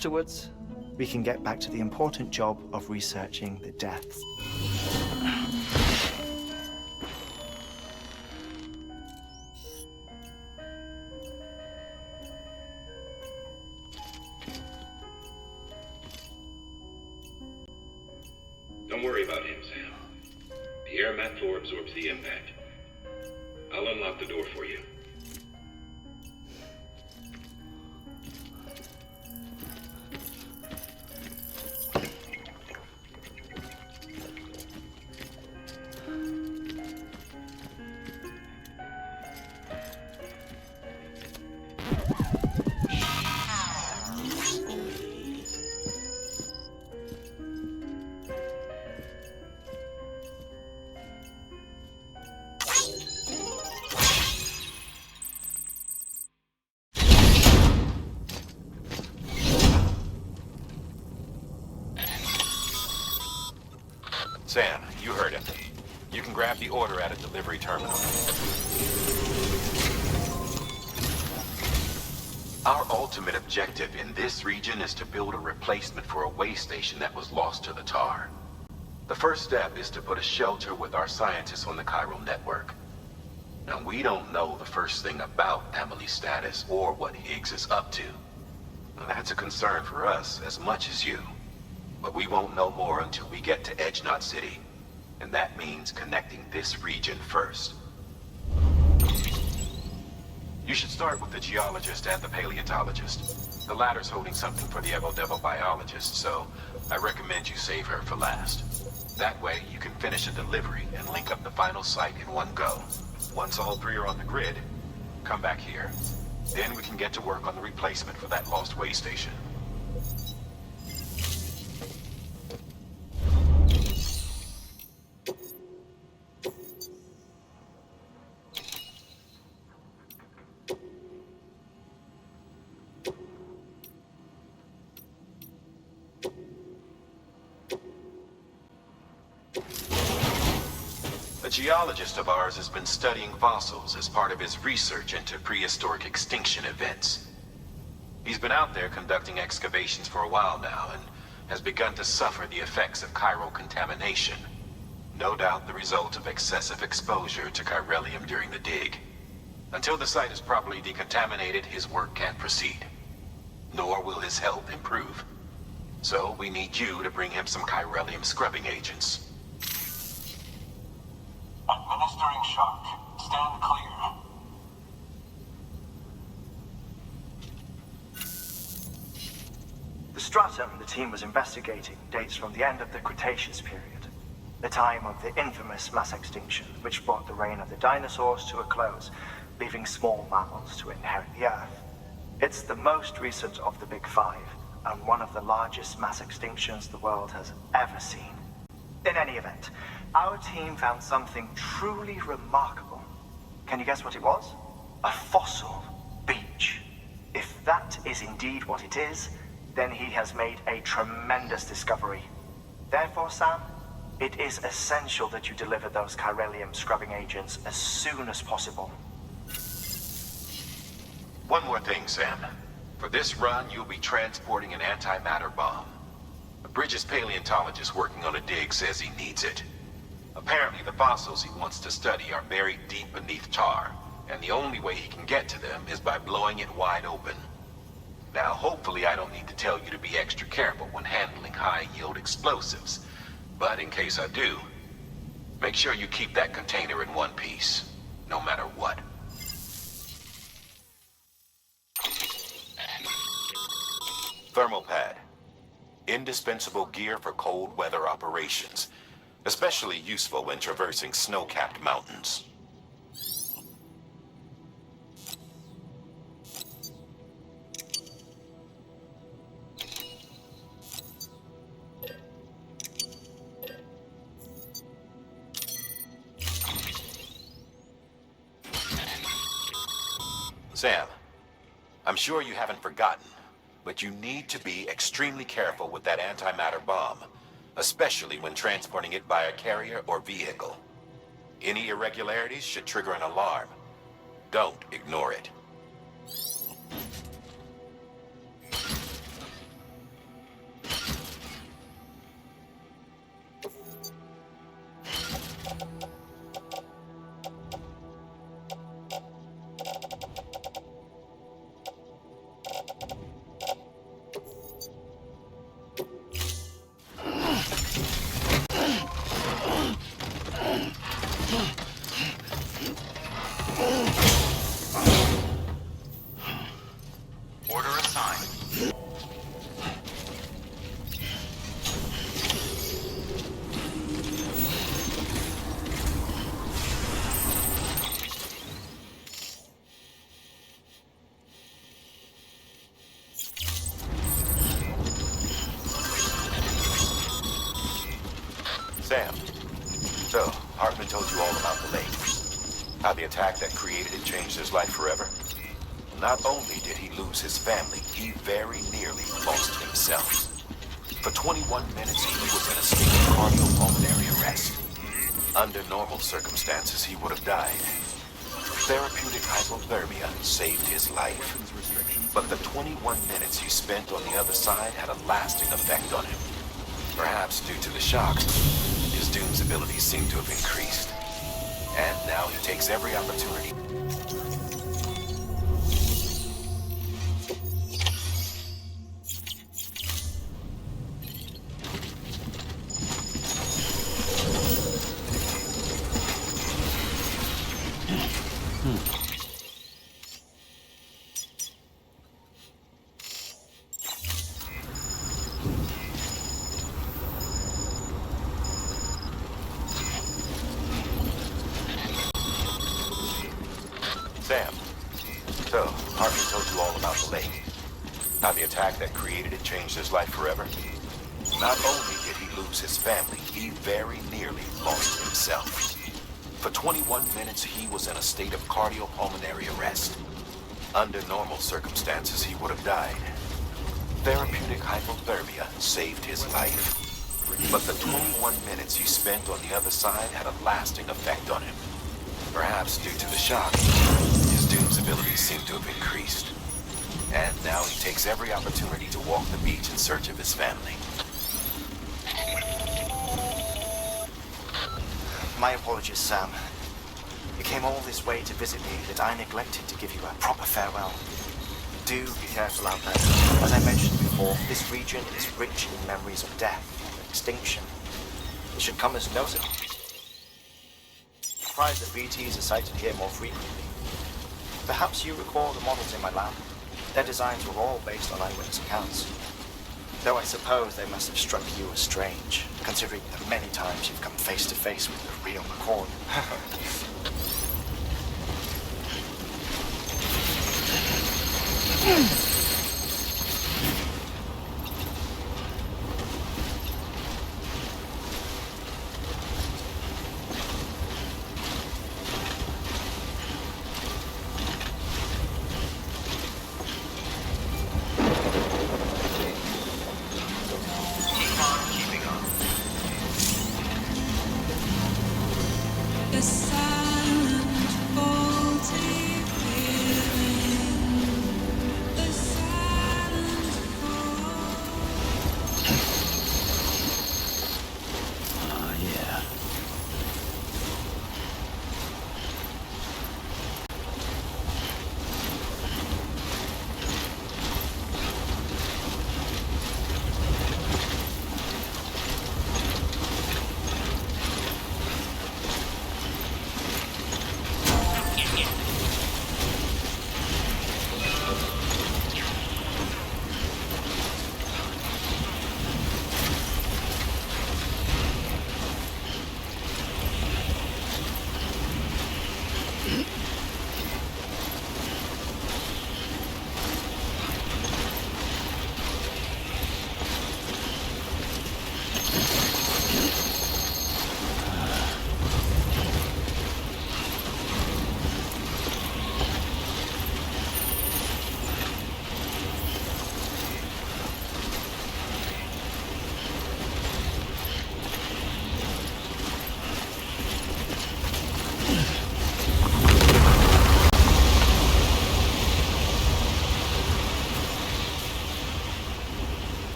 Afterwards, we can get back to the important job of researching the deaths. Don't worry about him, Sam. The air mat floor absorbs the impact. I'll unlock the door for you. Sam, you heard him. You can grab the order at a delivery terminal. Our ultimate objective in this region is to build a replacement for a way station that was lost to the tar. The first step is to put a shelter with our scientists on the chiral network. Now, we don't know the first thing about Emily's status or what Higgs is up to. Now, that's a concern for us as much as you. But we won't know more until we get to Edge Knot City. And that means connecting this region first. You should start with the geologist and the paleontologist. The latter's holding something for the Evo-Devo biologist, so I recommend you save her for last. That way, you can finish a delivery and link up the final site in one go. Once all three are on the grid, come back here. Then we can get to work on the replacement for that lost way station. A geologist of ours has been studying fossils as part of his research into prehistoric extinction events. He's been out there conducting excavations for a while now and has begun to suffer the effects of chiral contamination. No doubt the result of excessive exposure to chiralium during the dig. Until the site is properly decontaminated, his work can't proceed. Nor will his health improve. So we need you to bring him some chiralium scrubbing agents. Administering shock. Stand clear. The stratum the team was investigating dates from the end of the Cretaceous period, the time of the infamous mass extinction which brought the reign of the dinosaurs to a close, leaving small mammals to inherit the Earth. It's the most recent of the Big Five, and one of the largest mass extinctions the world has ever seen. In any event, our team found something truly remarkable. Can you guess what it was? A fossil beach. If that is indeed what it is, then he has made a tremendous discovery. Therefore, Sam, it is essential that you deliver those chiralium scrubbing agents as soon as possible. One more thing, Sam. For this run, you'll be transporting an antimatter bomb. Bridges' paleontologist working on a dig says he needs it. Apparently, the fossils he wants to study are buried deep beneath tar, and the only way he can get to them is by blowing it wide open. Now, hopefully I don't need to tell you to be extra careful when handling high-yield explosives, but in case I do, make sure you keep that container in one piece, no matter what. Thermal pad. Indispensable gear for cold weather operations, especially useful when traversing snow-capped mountains. Sam, I'm sure you haven't forgotten, but you need to be extremely careful with that antimatter bomb, especially when transporting it by a carrier or vehicle. Any irregularities should trigger an alarm. Don't ignore it. Sam, so Hartman told you all about the lake. How the attack that created it changed his life forever? Not only did he lose his family, he very nearly lost himself. For 21 minutes, he was in a state of cardiopulmonary arrest. Under normal circumstances, he would have died. Therapeutic hypothermia saved his life. But the 21 minutes he spent on the other side had a lasting effect on him. Perhaps due to the shock, his Doom's abilities seem to have increased. And now he takes every opportunity. Sam, so Harvey told you all about the lake. How the attack that created it changed his life forever? Not only did he lose his family, he very nearly lost himself. For 21 minutes, he was in a state of cardiopulmonary arrest. Under normal circumstances, he would have died. Therapeutic hypothermia saved his life. But the 21 minutes he spent on the other side had a lasting effect on him. Perhaps due to the shock, his Doom's abilities seem to have increased. And now he takes every opportunity to walk the beach in search of his family. My apologies, Sam. You came all this way to visit me that I neglected to give you a proper farewell. Do be careful out there. As I mentioned before, this region is rich in memories of death and extinction. It should come as no surprise. Surprised that VTs are sighted here more frequently. Perhaps you recall the models in my lab? Their designs were all based on eyewitness accounts. Though I suppose they must have struck you as strange, considering the many times you've come face to face with the real McCord. The silent, faulty feeling, the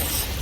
Nice.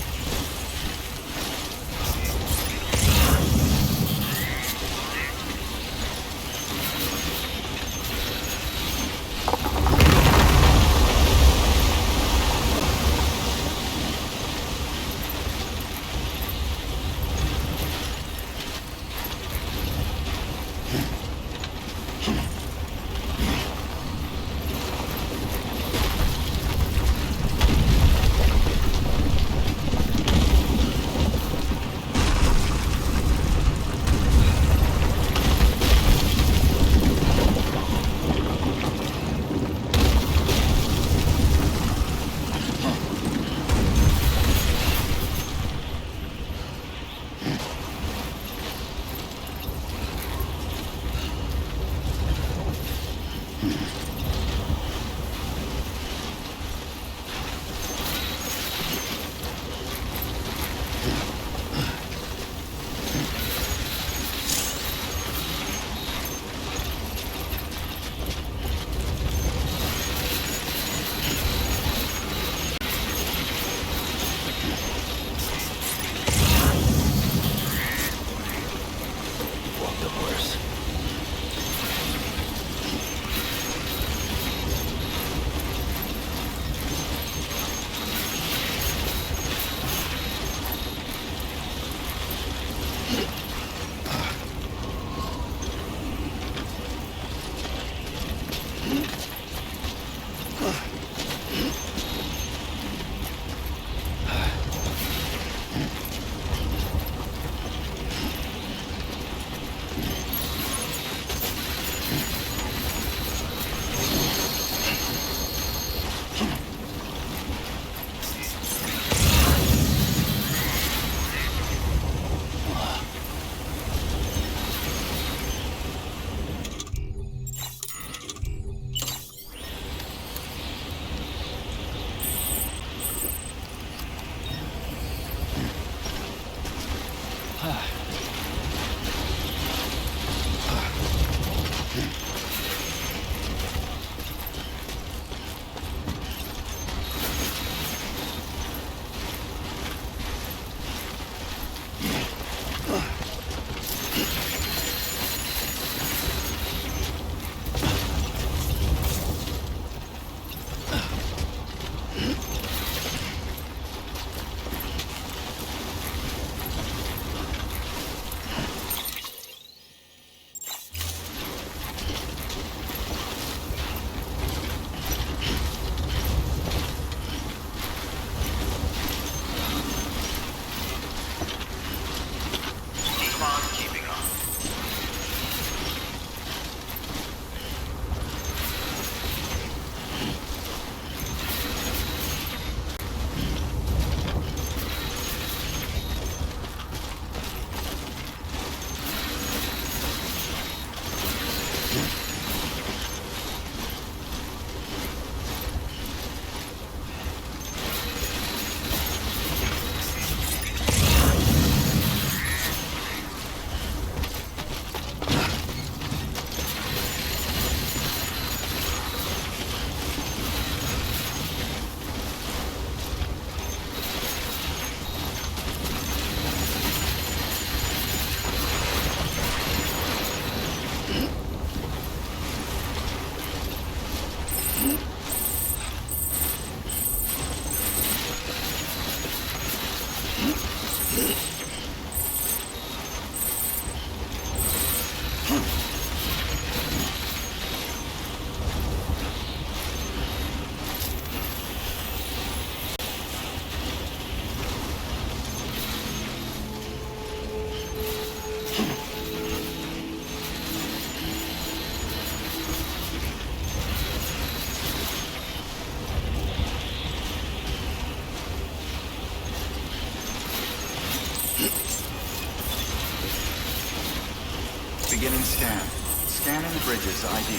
Beginning scan. Scanning bridges ID.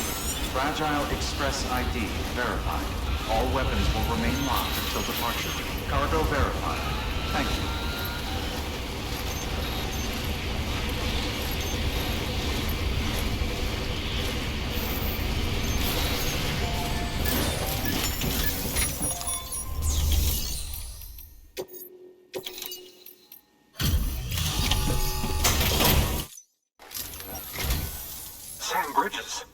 Fragile Express ID verified. All weapons will remain locked until departure. Cargo verified. Thank you. bridges.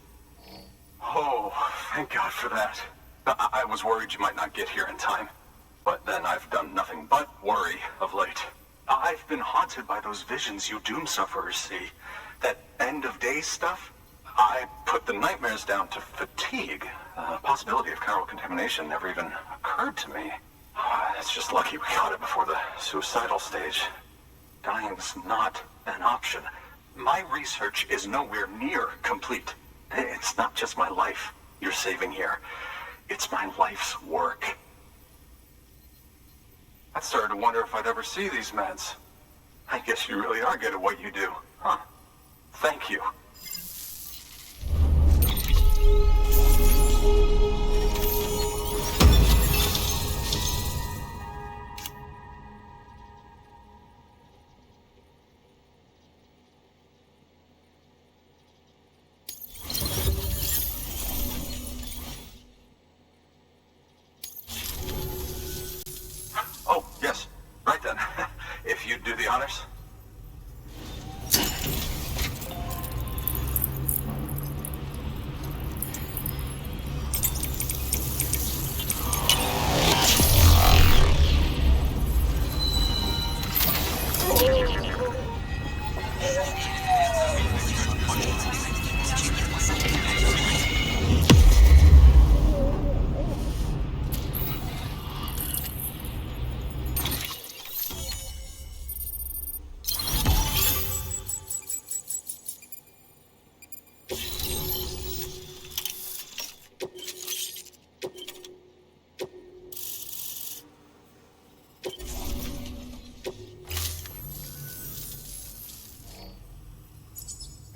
Oh, thank God for that. I was worried you might not get here in time. But then I've done nothing but worry of late. I've been haunted by those visions you doom sufferers see. That end of days stuff. I put the nightmares down to fatigue. The possibility of chiral contamination never even occurred to me. It's just lucky we got it before the suicidal stage. Dying's not an option. My research is nowhere near complete. It's not just my life you're saving here. It's my life's work. I started to wonder if I'd ever see these meds. I guess you really are good at what you do, huh? Thank you. Oh, yes. Right then. If you'd do the honors.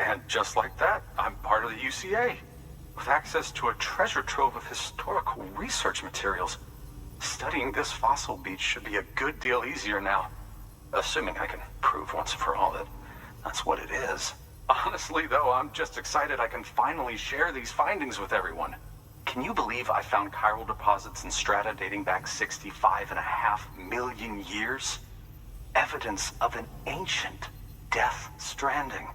And just like that, I'm part of the UCA, with access to a treasure trove of historical research materials. Studying this fossil beach should be a good deal easier now, assuming I can prove once and for all that that's what it is. Honestly, though, I'm just excited I can finally share these findings with everyone. Can you believe I found chiral deposits in strata dating back 65.5 million years? Evidence of an ancient death stranding.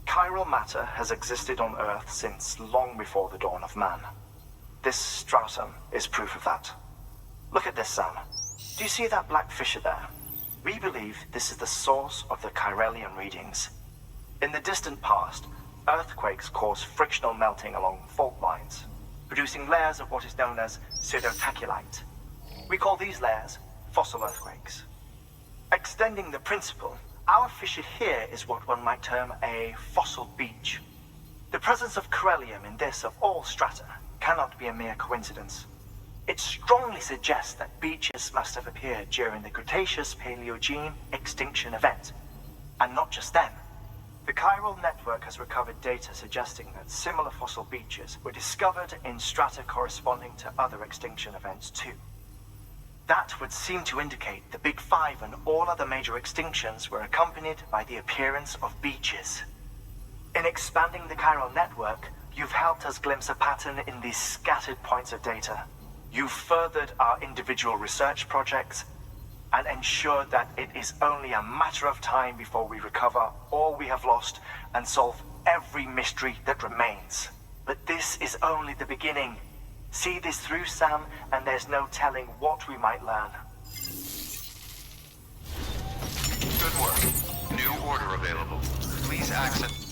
Chiral matter has existed on Earth since long before the dawn of man. This stratum is proof of that. Look at this, Sam. Do you see that black fissure there? We believe this is the source of the Chiralian readings. In the distant past, earthquakes caused frictional melting along fault lines, producing layers of what is known as pseudotaculite. We call these layers fossil earthquakes. Extending the principle, our fissure here is what one might term a fossil beach. The presence of chiralium in this of all strata cannot be a mere coincidence. It strongly suggests that beaches must have appeared during the Cretaceous-Paleogene extinction event. And not just then. The chiral network has recovered data suggesting that similar fossil beaches were discovered in strata corresponding to other extinction events too. That would seem to indicate the Big Five and all other major extinctions were accompanied by the appearance of beaches. In expanding the chiral network, you've helped us glimpse a pattern in these scattered points of data. You've furthered our individual research projects and ensured that it is only a matter of time before we recover all we have lost and solve every mystery that remains. But this is only the beginning. See this through, Sam, and there's no telling what we might learn. Good work. New order available. Please access...